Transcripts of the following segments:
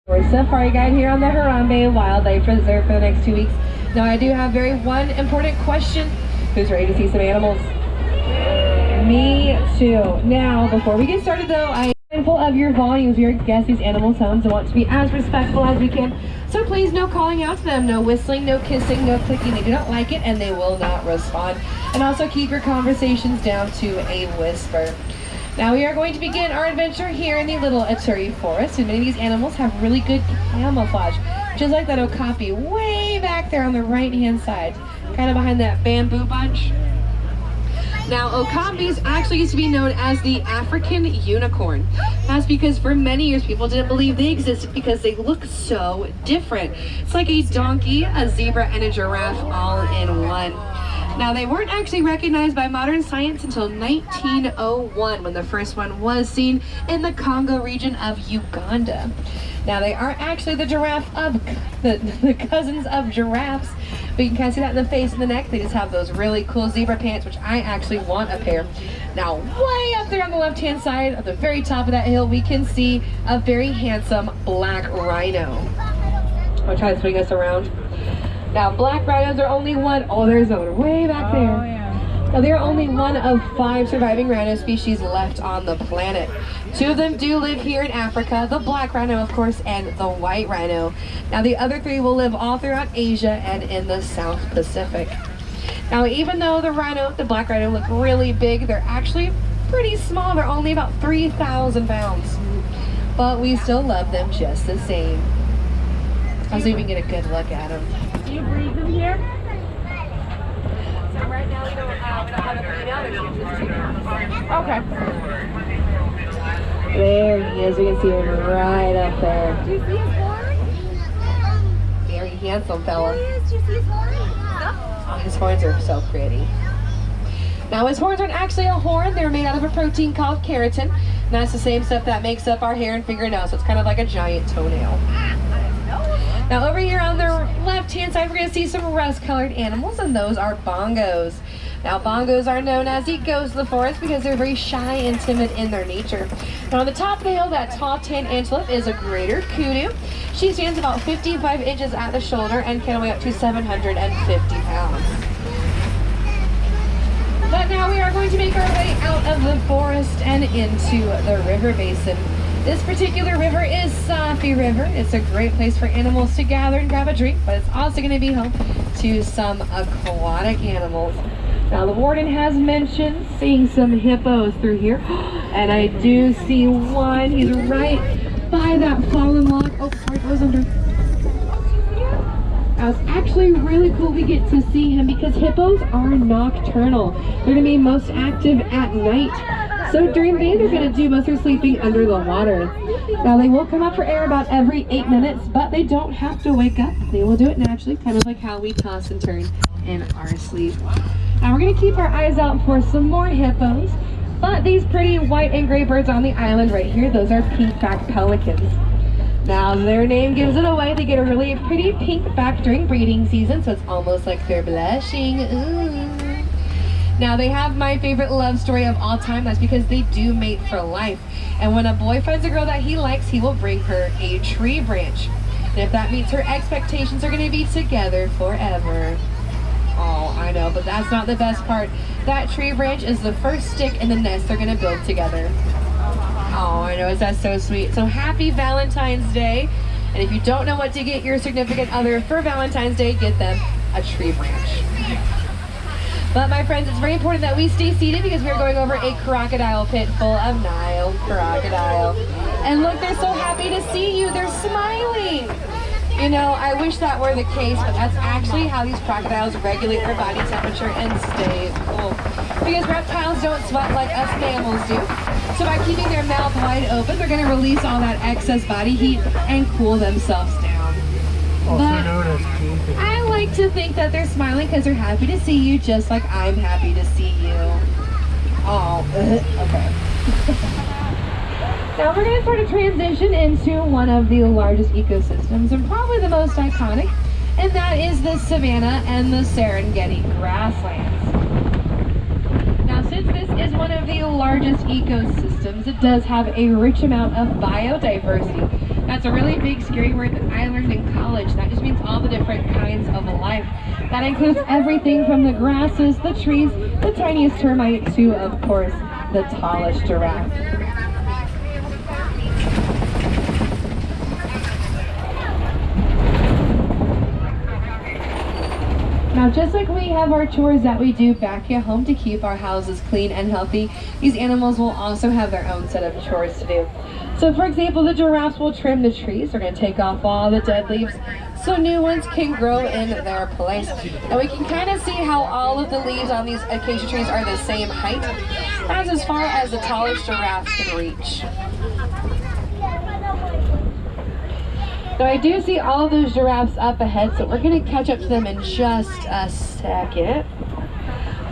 We're safari guide here on the Harambe Wildlife Reserve for the next 2 weeks. Now I do have one important question. Who's ready to see some animals? Me too. Now, before we get started though, I am mindful of your volumes. We are guests these animals' homes and want to be as respectful as we can. So please, no calling out to them, no whistling, no kissing, no clicking. They do not like it and they will not respond. And also keep your conversations down to a whisper. Now we are going to begin our adventure here in the Little Aturi Forest. And many of these animals have really good camouflage, just like that okapi way back there on the right-hand side, kind of behind that bamboo bunch. Now, okapis actually used to be known as the African unicorn. That's because for many years people didn't believe they existed because they look so different. It's like a donkey, a zebra, and a giraffe all in one. Now, they weren't actually recognized by modern science until 1901 when the first one was seen in the Congo region of Uganda. Now, they are actually the giraffe of the cousins of giraffes. But you can kind of see that in the face and the neck. They just have those really cool zebra pants, which I actually want a pair. Now, way up there on the left-hand side, at the very top of that hill, we can see a very handsome black rhino. I'll try to swing us around. Now, black rhinos are only one. Oh, there's another way back there. Oh, yeah. Now, they are only one of 5 surviving rhino species left on the planet. 2 of them do live here in Africa, the black rhino, of course, and the white rhino. Now, the other 3 will live all throughout Asia and in the South Pacific. Now, even though the black rhino look really big, they're actually pretty small. They're only about 3,000 pounds. But we still love them just the same. I'll see if we can get a good look at them. Do you breed them here? So right now we don't have a female. Okay. There he is. We can see him right up there. Do you see his horn? Very handsome fella. There he is. Do you see his horn? Oh, his horns are so pretty. Now, his horns aren't actually a horn. They're made out of a protein called keratin. And that's the same stuff that makes up our hair and fingernails. So it's kind of like a giant toenail. Now, over here on the left-hand side, we're going to see some rust-colored animals, and those are bongos. Now, bongos are known as the ghosts of the forest because they're very shy and timid in their nature. Now, on the top of the hill, that tall tan antelope is a greater kudu. She stands about 55 inches at the shoulder and can weigh up to 750 pounds. But now we are going to make our way out of the forest and into the river basin. This particular river is Sophie River. It's a great place for animals to gather and grab a drink, but it's also going to be home to some aquatic animals. Now, the warden has mentioned seeing some hippos through here, and I do see one. He's right by that fallen log. Oh, sorry, it goes under. Now, it's actually really cool we get to see him because hippos are nocturnal. They're going to be most active at night. So during the day, they're going to do most of their sleeping under the water. Now, they will come up for air about every 8 minutes, but they don't have to wake up. They will do it naturally, kind of like how we toss and turn in our sleep. Now, we're going to keep our eyes out for some more hippos, but these pretty white and gray birds on the island right here, those are pink-backed pelicans. Now, their name gives it away. They get a really pretty pink back during breeding season, so it's almost like they're blushing. Ooh. Now, they have my favorite love story of all time. That's because they do mate for life. And when a boy finds a girl that he likes, he will bring her a tree branch. And if that meets her expectations, they're going to be together forever. Oh, I know, but that's not the best part. That tree branch is the first stick in the nest they're going to build together. Oh, I know, is that so sweet? So happy Valentine's Day. And if you don't know what to get your significant other for Valentine's Day, get them a tree branch. But my friends, it's very important that we stay seated because we're going over a crocodile pit full of Nile crocodile. And look, they're so happy to see you. They're smiling. You know, I wish that were the case, but that's actually how these crocodiles regulate their body temperature and stay cool. Because reptiles don't sweat like us mammals do. So by keeping their mouth wide open, they're going to release all that excess body heat and cool themselves down. Also known as keeping. I like to think that they're smiling because they're happy to see you, just like I'm happy to see you. Oh, okay. Now we're going to sort of transition into one of the largest ecosystems and probably the most iconic, and that is the Savannah and the Serengeti grasslands. Now, since this is one of the largest ecosystems, it does have a rich amount of biodiversity. That's a really big, scary word that I learned in college. That just means all the different kinds of life. That includes everything from the grasses, the trees, the tiniest termite, to, of course, the tallest giraffe. Now, just like we have our chores that we do back at home to keep our houses clean and healthy, these animals will also have their own set of chores to do. So, for example, the giraffes will trim the trees. They're going to take off all the dead leaves so new ones can grow in their place. And we can kind of see how all of the leaves on these acacia trees are the same height, as far as the tallest giraffe can reach. So I do see all of those giraffes up ahead, so we're going to catch up to them in just a second.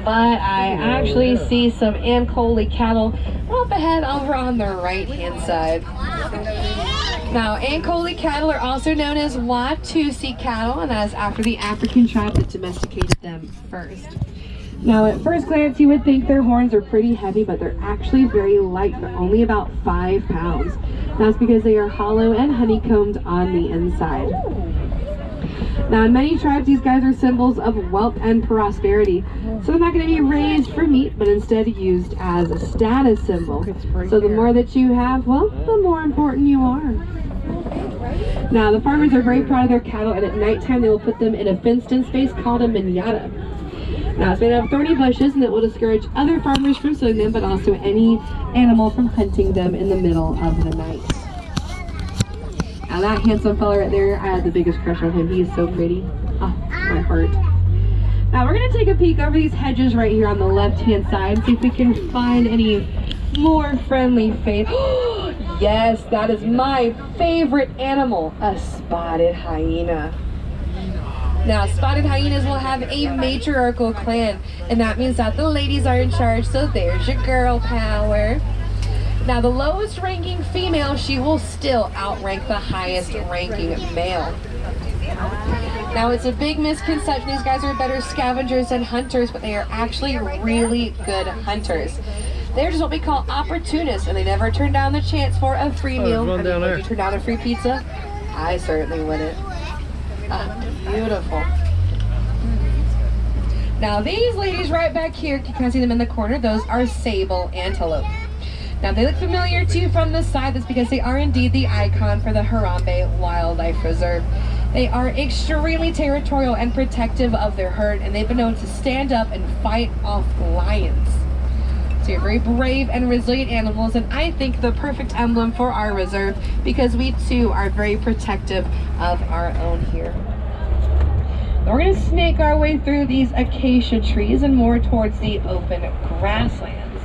But I actually see some Ankole cattle up ahead over on the right-hand side. Now, Ankole cattle are also known as Watusi cattle, and that is after the African tribe that domesticated them first. Now, at first glance, you would think their horns are pretty heavy, but they're actually very light. They're only about 5 pounds. That's because they are hollow and honeycombed on the inside. Now, in many tribes, these guys are symbols of wealth and prosperity. So they're not going to be raised for meat, but instead used as a status symbol. So the more that you have, well, the more important you are. Now, the farmers are very proud of their cattle, and at nighttime, they will put them in a fenced-in space called a manada. Now, it's made of thorny bushes, and it will discourage other farmers from stealing them, but also any animal from hunting them in the middle of the night. Now, that handsome fella right there, I had the biggest crush on him. He is so pretty. Oh, my heart. Now, we're going to take a peek over these hedges right here on the left-hand side, see if we can find any more friendly face. Yes, that is my favorite animal, a spotted hyena. Now, spotted hyenas will have a matriarchal clan, and that means that the ladies are in charge, so there's your girl power. Now, the lowest ranking female, she will still outrank the highest ranking male. Now, it's a big misconception these guys are better scavengers than hunters, but they are actually really good hunters. They're just what we call opportunists, and they never turn down the chance for a free meal. I mean, would you turn down a free pizza? I certainly wouldn't. Beautiful. Now, these ladies right back here, you can see them in the corner, those are Sable Antelope. Now, they look familiar to you from the side. That's because they are indeed the icon for the Harambe Wildlife Reserve. They are extremely territorial and protective of their herd, and they've been known to stand up and fight off lions. So you're very brave and resilient animals, and I think the perfect emblem for our reserve, because we too are very protective of our own here. Now we're going to snake our way through these acacia trees and more towards the open grasslands.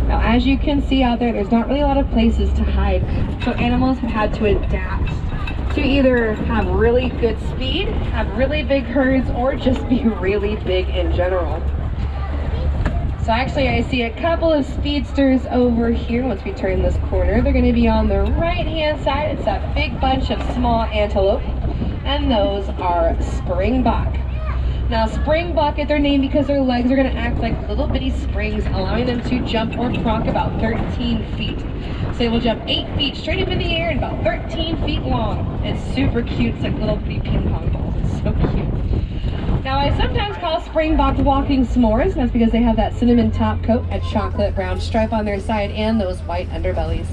Now, as you can see out there, there's not really a lot of places to hide, so animals have had to adapt to either have really good speed, have really big herds, or just be really big in general. So actually, I see a couple of speedsters over here. Once we turn this corner, they're going to be on the right-hand side. It's that big bunch of small antelope, and those are Springbok. Now, Springbok get their name because their legs are going to act like little bitty springs, allowing them to jump or croc about 13 feet. So they will jump 8 feet straight up in the air and about 13 feet long. It's super cute. It's like little bitty ping pong balls. It's so cute. Now, I sometimes call Springbok walking s'mores. That's because they have that cinnamon top coat, a chocolate brown stripe on their side, and those white underbellies.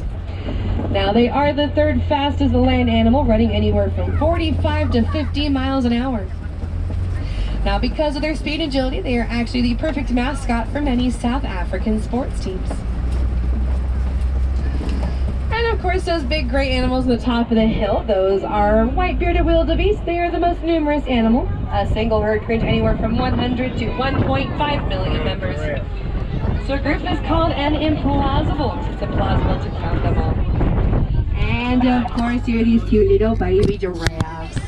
Now, they are the third fastest land animal, running anywhere from 45 to 50 miles an hour. Now, because of their speed and agility, they are actually the perfect mascot for many South African sports teams. And of course, those big gray animals on the top of the hill, those are white-bearded wildebeests. They are the most numerous animal. A single herd can reach anywhere from 100 to 1.5 million members. So a group is called an implausible. It's implausible to count them all. And of course, here are these cute little baby giraffes.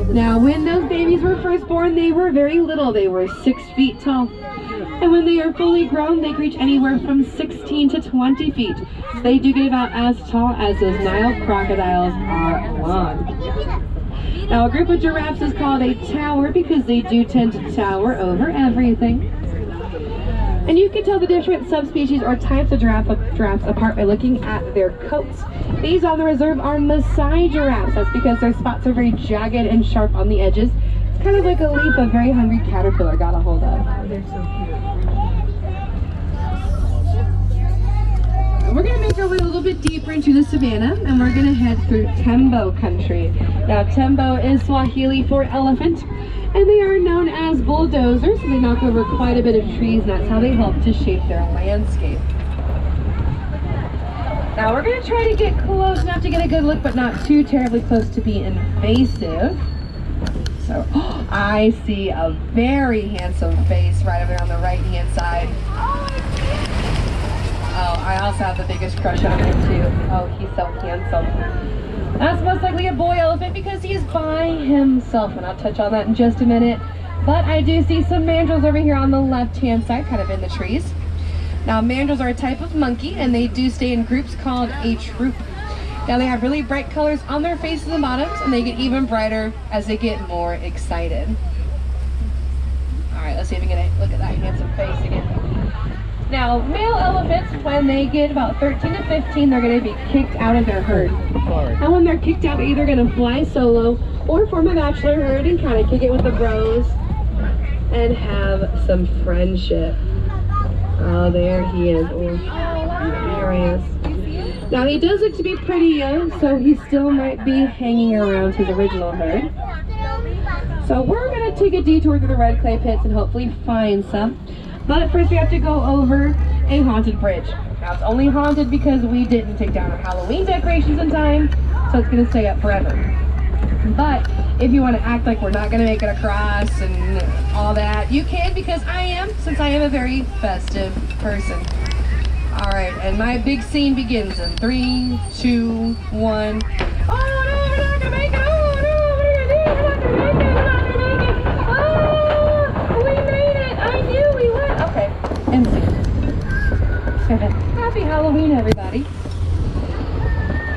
Now, when those babies were first born, they were very little. They were 6 feet tall. And when they are fully grown, they reach anywhere from 16 to 20 feet. So they do get about as tall as those Nile crocodiles are long. Now, a group of giraffes is called a tower because they do tend to tower over everything. And you can tell the different subspecies or types of giraffe giraffes apart by looking at their coats. These on the reserve are Maasai giraffes. That's because their spots are very jagged and sharp on the edges. It's kind of like a leaf a very hungry caterpillar got a hold of. They're so cute. We're going to make our way a little bit deeper into the savannah, and we're going to head through Tembo country. Now, Tembo is Swahili for elephant, and they are known as bulldozers. They knock over quite a bit of trees, and that's how they help to shape their landscape. Now, we're going to try to get close enough to get a good look, but not too terribly close to be invasive. So, I see a very handsome face right over there on the right-hand side. Oh, I also have the biggest crush on him too. Oh, he's so handsome. That's most likely a boy elephant because he's by himself, and I'll touch on that in just a minute. But I do see some mandrels over here on the left-hand side, kind of in the trees. Now, mandrels are a type of monkey, and they do stay in groups called a troop. Now, they have really bright colors on their faces and bottoms, and they get even brighter as they get more excited. All right, let's see if we can look at that handsome face again. Now, male elephants, when they get about 13 to 15, they're going to be kicked out of their herd. And when they're kicked out, they're either going to fly solo or form a bachelor herd and kind of kick it with the bros and have some friendship. Oh, there he is. Oh, there he is. Now, he does look to be pretty young, so he still might be hanging around his original herd. So we're going to take a detour through the red clay pits and hopefully find some. But first we have to go over a haunted bridge. Now, it's only haunted because we didn't take down our Halloween decorations in time, so it's going to stay up forever. But if you want to act like we're not going to make it across and all that, you can, because I am, since I am a very festive person. All right, and my big scene begins in 3, 2, 1. Oh no, we're not going to make it! Oh no, what are we going to do? We're not going to make it! We're not going to make it! Oh, we made it! I knew we would! Okay, and scene. Happy Halloween, everybody.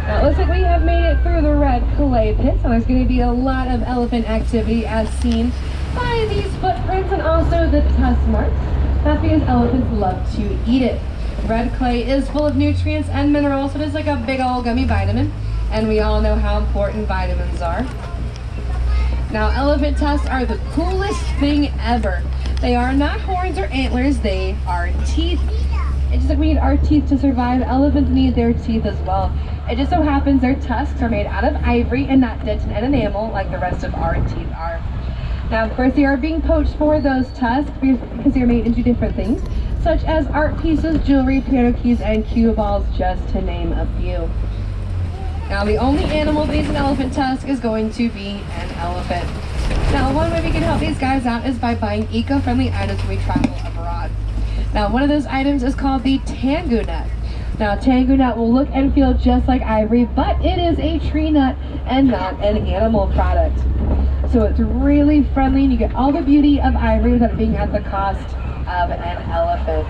Now, it looks like we have made it through the red clay pits, and there's going to be a lot of elephant activity as seen by these footprints and also the tusk marks. That's because elephants love to eat it. Red clay is full of nutrients and minerals, so it is like a big old gummy vitamin, and we all know how important vitamins are. Now, elephant tusks are the coolest thing ever. They are not horns or antlers, they are teeth. It's just like we need our teeth to survive, elephants need their teeth as well. It just so happens their tusks are made out of ivory and not dentin and enamel like the rest of our teeth are. Now, of course, they are being poached for those tusks because they are made into different things, such as art pieces, jewelry, piano keys, and cue balls, just to name a few. Now, the only animal that needs an elephant tusk is going to be an elephant. Now, one way we can help these guys out is by buying eco-friendly items when we travel abroad. Now, one of those items is called the tangu nut. Now, tangu nut will look and feel just like ivory, but it is a tree nut and not an animal product. So it's really friendly, and you get all the beauty of ivory without being at the cost of an elephant.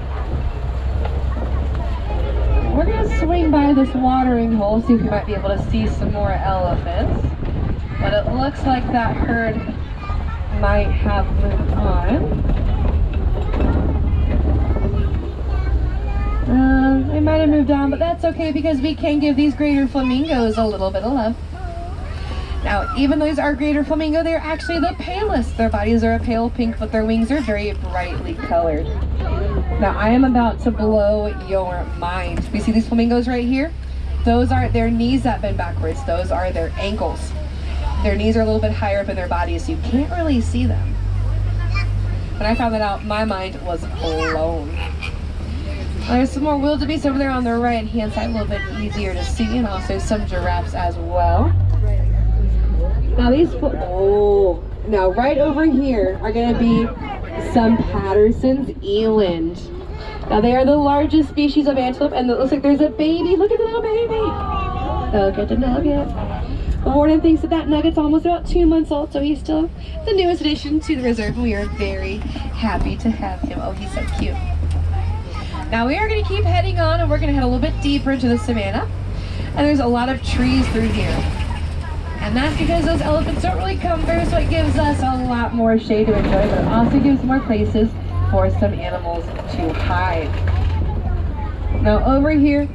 We're going to swing by this watering hole, see if we might be able to see some more elephants. But it looks like that herd might have moved on. They might have moved on, but that's okay because we can give these greater flamingos a little bit of love. Now, even though these are greater flamingo, they're actually the palest. Their bodies are a pale pink, but their wings are very brightly colored. Now, I am about to blow your mind. We see these flamingos right here? Those aren't their knees that bend backwards. Those are their ankles. Their knees are a little bit higher up in their bodies, so you can't really see them. When I found that out, my mind was blown. There's some more wildebeests over there on the right-hand side, a little bit easier to see, and also some giraffes as well. Now these, now right over here are going to be some Patterson's eland. Now they are the largest species of antelope, and it looks like there's a baby. Look at the little baby. Look at the nugget. Warden thinks that nugget's almost about 2 months old, so he's still the newest addition to the reserve, and we are very happy to have him. Oh, he's so cute. Now we are going to keep heading on, and we're going to head a little bit deeper into the savannah, and there's a lot of trees through here. And that's because those elephants don't really come through, so it gives us a lot more shade to enjoy, but it also gives more places for some animals to hide. Now over here,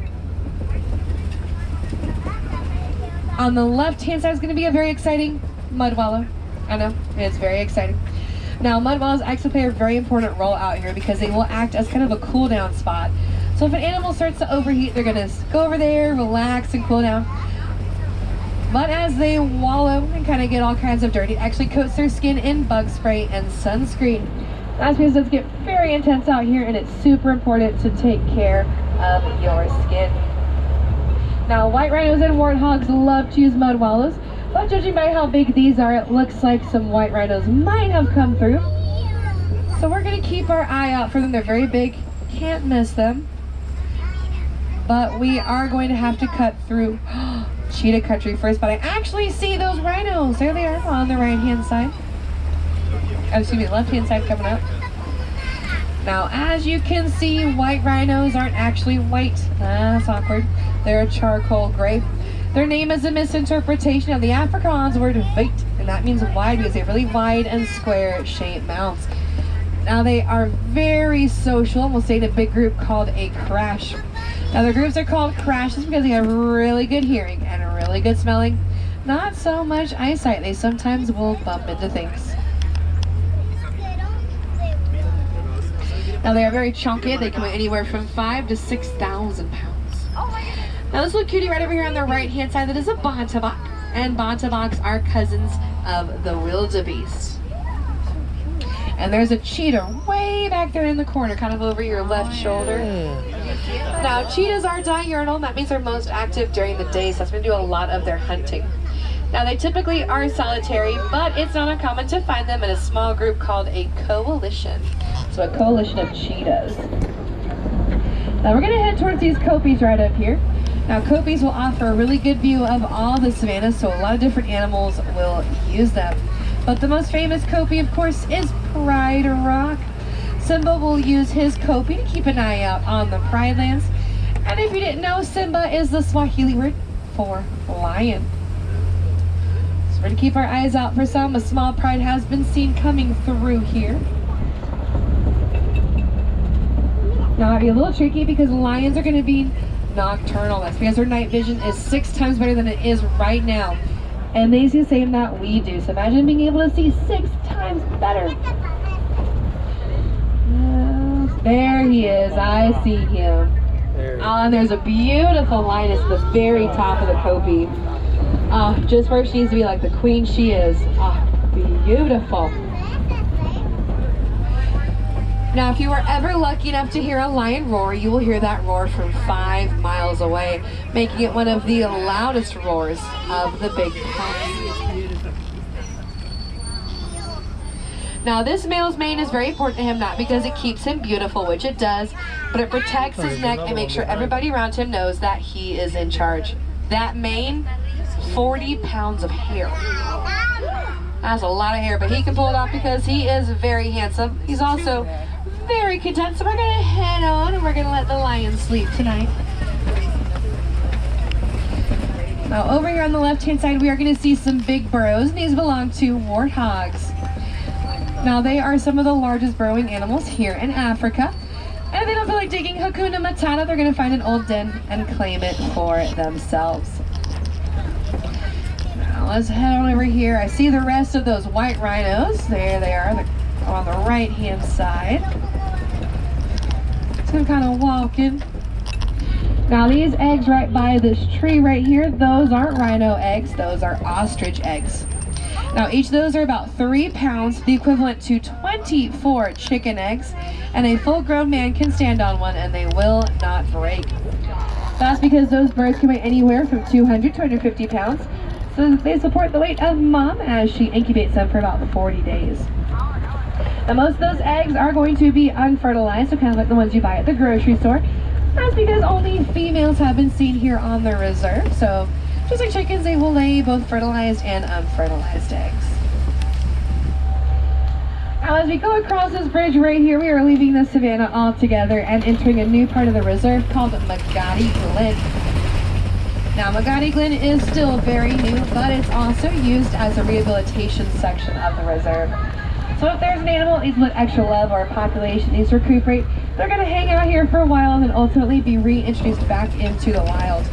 on the left-hand side is going to be a very exciting mud wallow. I know, it's very exciting. Now, mud wallows actually play a very important role out here because they will act as kind of a cool down spot. So if an animal starts to overheat, they're going to go over there, relax, and cool down. But as they wallow and kind of get all kinds of dirt, it actually coats their skin in bug spray and sunscreen. That's because it does get very intense out here, and it's super important to take care of your skin. Now, white rhinos and warthogs love to use mud wallows, but judging by how big these are, it looks like some white rhinos might have come through. So we're going to keep our eye out for them. They're very big, can't miss them. But we are going to have to cut through cheetah country first, but I actually see those rhinos. There they are on the right-hand side. Excuse me, left-hand side coming up. Now, as you can see, white rhinos aren't actually white. That's awkward. They're a charcoal gray. Their name is a misinterpretation of the Afrikaans word weit, and that means wide because they have really wide and square-shaped mouths. Now, they are very social, and we'll stay in a big group called a crash. Now, the groups are called crashes because they have really good hearing and really good smelling. Not so much eyesight. They sometimes will bump into things. Now, they are very chunky. They can weigh anywhere from 5,000 to 6,000 pounds. Now, this little cutie right over here on the right-hand side, that is a Bontebok. And Bonteboks are cousins of the Wildebeests. And there's a cheetah way back there in the corner, kind of over your left shoulder. Now, cheetahs are diurnal. That means they're most active during the day, so that's going to do a lot of their hunting. Now, they typically are solitary, but it's not uncommon to find them in a small group called a coalition. So a coalition of cheetahs. Now, we're going to head towards these copies right up here. Now, copies will offer a really good view of all the savannah, so a lot of different animals will use them. But the most famous copy, of course, is Pride Rock. Simba will use his copy to keep an eye out on the Pride Lands. And if you didn't know, Simba is the Swahili word for lion. So we're going to keep our eyes out for some. A small pride has been seen coming through here. Now, it might be a little tricky because lions are going to be nocturnal. That's because their night vision is 6 times better than it is right now. And they see the same that we do. So imagine being able to see 6 times better. There he is. I see him. And there's a beautiful lioness at the very top of the copy. Just where she needs to be, like the queen she is. Beautiful. Now, if you were ever lucky enough to hear a lion roar, you will hear that roar from 5 miles away, making it one of the loudest roars of the big pack. Now, this male's mane is very important to him, not because it keeps him beautiful, which it does, but it protects his neck and makes sure everybody around him knows that he is in charge. That mane, 40 pounds of hair. That's a lot of hair, but he can pull it off because he is very handsome. He's also very content, so we're going to head on and we're going to let the lion sleep tonight. Now, over here on the left-hand side, we are going to see some big burrows, and these belong to warthogs. Now, they are some of the largest burrowing animals here in Africa. And if they don't feel like digging Hakuna Matata, they're going to find an old den and claim it for themselves. Now, let's head on over here. I see the rest of those white rhinos. There they are on the right-hand side. So I'm kind of walking. Now, these eggs right by this tree right here, those aren't rhino eggs. Those are ostrich eggs. Now, each of those are about 3 pounds, the equivalent to 24 chicken eggs, and a full-grown man can stand on one and they will not break. That's because those birds can weigh anywhere from 200 to 250 pounds, so they support the weight of mom as she incubates them for about 40 days. Now, most of those eggs are going to be unfertilized, so kind of like the ones you buy at the grocery store. That's because only females have been seen here on the reserve, so just like chickens, they will lay both fertilized and unfertilized eggs. Now, as we go across this bridge right here, we are leaving the savannah altogether and entering a new part of the reserve called Magadi Glen. Now, Magadi Glen is still very new, but it's also used as a rehabilitation section of the reserve. So if there's an animal that needs a little extra love or a population needs to recuperate, They're going to hang out here for a while and then ultimately be reintroduced back into the wild.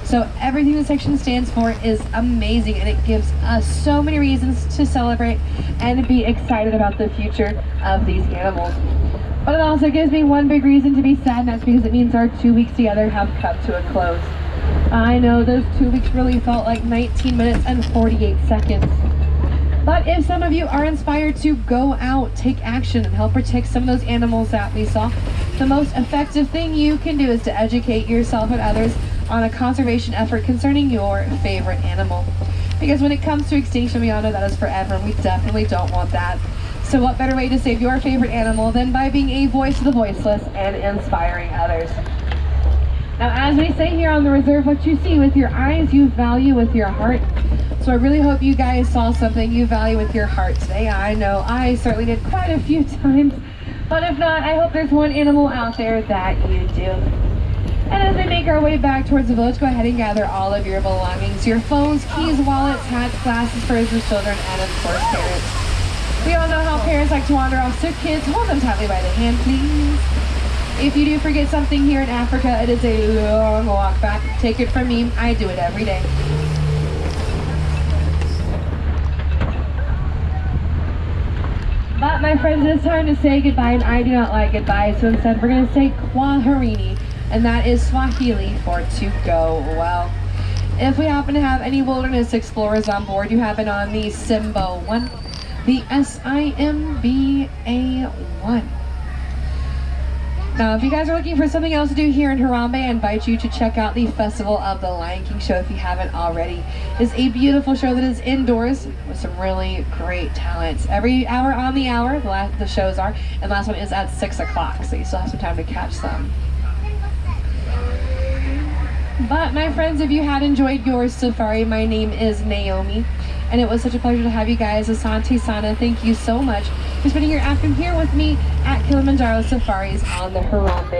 So everything this section stands for is amazing, and it gives us so many reasons to celebrate and be excited about the future of these animals. But it also gives me one big reason to be sad, and that's because it means our 2 weeks together have come to a close. I know those 2 weeks really felt like 19 minutes and 48 seconds. But if some of you are inspired to go out, take action, and help protect some of those animals that we saw, the most effective thing you can do is to educate yourself and others on a conservation effort concerning your favorite animal. Because when it comes to extinction, we all know that is forever, and we definitely don't want that. So what better way to save your favorite animal than by being a voice of the voiceless and inspiring others? Now, as we say here on the reserve, what you see with your eyes, you value with your heart. So I really hope you guys saw something you value with your heart today. I know I certainly did quite a few times, but if not, I hope there's one animal out there that you do. And as we make our way back towards the village, go ahead and gather all of your belongings, your phones, keys, wallets, hats, glasses, furs for children, and of course parents. We all know how parents like to wander off, so kids, hold them tightly by the hand, please. If you do forget something here in Africa, it is a long walk back. Take it from me, I do it every day. But my friends, it's time to say goodbye, and I do not like goodbye, so instead we're going to say Kwaherini, and that is Swahili for to go well. If we happen to have any wilderness explorers on board, you have it on the Simba 1, the SIMBA 1. Now, if you guys are looking for something else to do here in Harambe, I invite you to check out the Festival of the Lion King show if you haven't already. It's a beautiful show that is indoors with some really great talents. Every hour on the hour, the shows are, and the last one is at 6 o'clock, so you still have some time to catch some. But my friends, if you had enjoyed your safari, my name is Naomi, and it was such a pleasure to have you guys. Asante Sana, thank you so much for spending your afternoon here with me at Kilimanjaro Safaris on the Harambe.